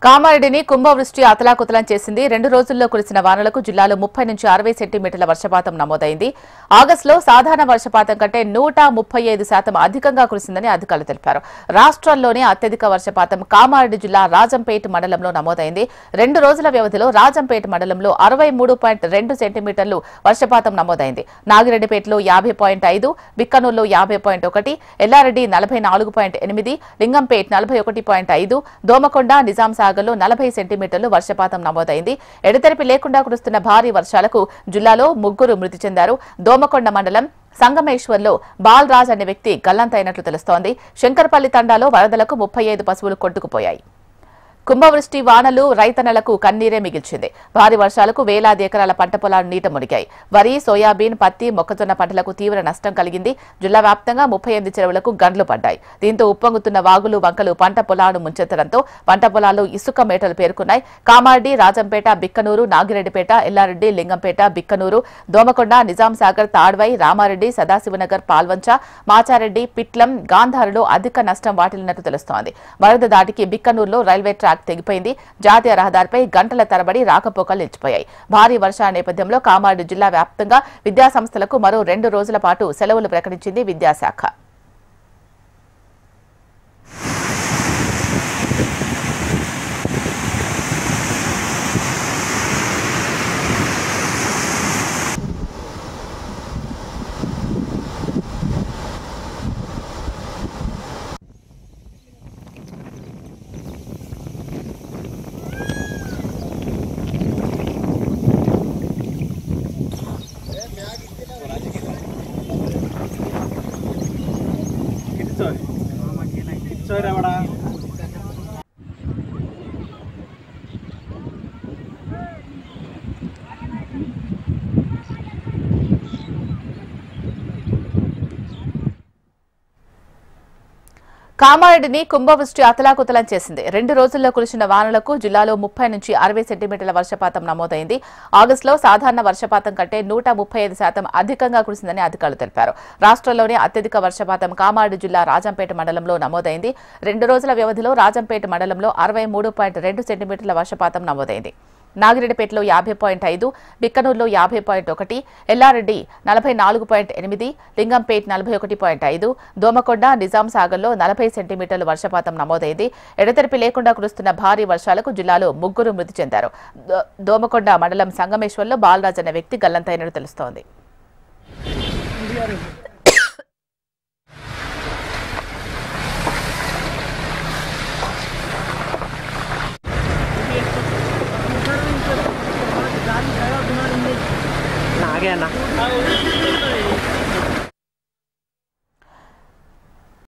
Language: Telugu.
కామారెడ్డిని కుంభవృష్టి అతలాకుతలం చేసింది. 2 రోజుల్లో కురిసిన వానలకు జిల్లాలో 30 నుంచి 60 సెంటీమీటర్ల వర్షపాతం నమోదైంది. ఆగస్టులో సాధారణ వర్షపాతం కంటే 135% అధికంగా కురిసిందని అధికారులు తెలిపారు. రాష్ట్రంలోనే అత్యధిక వర్షపాతం కామారెడ్డి జిల్లా రాజంపేట మండలంలో నమోదైంది. 2 రోజుల వ్యవధిలో రాజంపేట మండలంలో 63.2 సెంటీమీటర్లు వర్షపాతం నమోదైంది. నాగిరెడ్డిపేటలో 50.5, బిక్కనూరులో 50.1, ఎల్లారెడ్డి 44.8, లింగంపేట్ 41.5, దోమకొండ, నిజాం సాగర్లో 40 సెంటీమీటర్లు వర్షపాతం నమోదైంది. ఎడతెరిపి లేకుండా కురుస్తున్న భారీ వర్షాలకు జిల్లాలో 3 మృతి చెందారు. దోమకొండ మండలం సంగమేశ్వర్లో బాలరాజ్ అనే వ్యక్తి గల్లంతైనట్లు తెలుస్తోంది. శంకర్పల్లి తండాలో వరదలకు 35 పశువులు కొట్టుకుపోయాయి. కుంభవృష్టి వానలు రైతన్నలకు కన్నీరే మిగిల్చింది. భారీ వర్షాలకు వేలాది ఎకరాల పంట పొలాలు నీట మునిగాయి. వరి, సోయాబీన్, పత్తి, మొక్కజొన్న పంటలకు తీవ్ర నష్టం కలిగింది. జిల్లా వ్యాప్తంగా 38 చెరువులకు గండ్లు పడ్డాయి. దీంతో ఉప్పొంగుతున్న వాగులు, వంకలు పంట పొలాలను ముంచెత్తడంతో పంట పొలాల్లో ఇసుక మేటలు పేరుకున్నాయి. కామారెడ్డి, రాజంపేట, బిక్కనూరు, నాగిరెడ్డిపేట, ఎల్లారెడ్డి, లింగంపేట, బిక్కనూరు, దోమకొండ, నిజాం సాగర్, తాడ్వై, రామారెడ్డి, సదాశివనగర్, పాల్వంచ, మాచారెడ్డి, పిట్లం, గాంధారులో అధిక నష్టం వాటిల్లినట్టు తెలుస్తోంది. వరద దాటికి బిక్కనూరులో రైల్వే ట్రాక్ తెగిపోయింది. జాతీయ రహదారిపై గంటల తరబడి రాకపోకలు నిలిచిపోయాయి. భారీ వర్షాల నేపథ్యంలో కామారెడ్డి జిల్లా వ్యాప్తంగా విద్యాసంస్థలకు మరో 2 రోజుల పాటు సెలవులు ప్రకటించింది విద్యాశాఖ. కామారెడ్డిని కుంభవృష్టి అతలాకుతలం చేసింది. 2 రోజుల్లో కురిసిన వానలకు జిల్లాలో 30 నుంచి 60 సెంటీమీటర్ల వర్షపాతం నమోదైంది. ఆగస్టులో సాధారణ వర్షపాతం కంటే 135% అధికంగా కురిసిందని అధికారులు తెలిపారు. రాష్ట్రంలోనే అత్యధిక వర్షపాతం కామారెడ్డి జిల్లా రాజంపేట మండలంలో నమోదైంది. 2 రోజుల వ్యవధిలో రాజంపేట మండలంలో 63.2 సెంటీమీటర్ల వర్షపాతం నమోదైంది. నాగిరెడ్డిపేటలో 50.5, బిక్కనూరులో 50.1, ఎల్లారెడ్డి 44.8, లింగంపేట్ 41.5, దోమకొండ, నిజాం సాగర్లో 40 సెంటీమీటర్లు వర్షపాతం నమోదైంది. ఎడతెరిపి లేకుండా కురుస్తున్న భారీ వర్షాలకు జిల్లాలో 3 మృతి చెందారు. దోమకొండ మండలం సంగమేశ్వర్లో బాలరాజ్ అనే వ్యక్తి గల్లంతైనట్టు తెలుస్తోంది. आ गया ना।